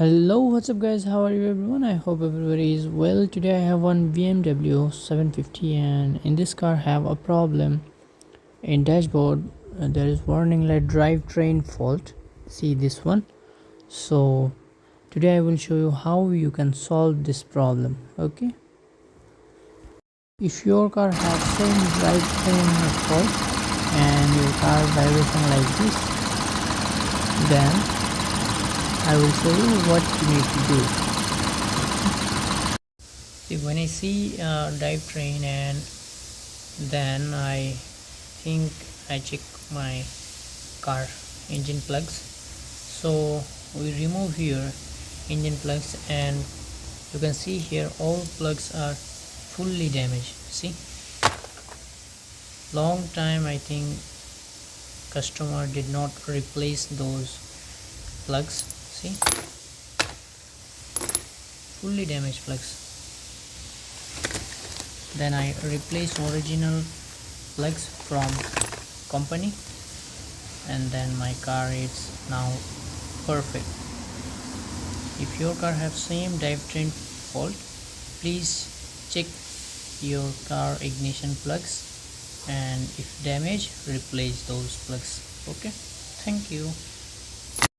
Hello, what's up guys, how are you everyone? I hope everybody is well. Today I have one BMW 750 and in this car have a problem in dashboard. There is warning light drivetrain fault. See this one. So today I will show you how you can solve this problem. Okay, if your car has same drivetrain fault and your car vibration like this, then I will show you what you need to do. See, when I see drivetrain, and then I think I check my car engine plugs. So we remove here engine plugs, and you can see here all plugs are fully damaged. See, long time I think customer did not replace those plugs. See, fully damaged plugs. Then I replace original plugs from company, and then my car is now perfect. If your car have same drivetrain fault, please check your car ignition plugs, and if damaged, replace those plugs. Okay, thank you.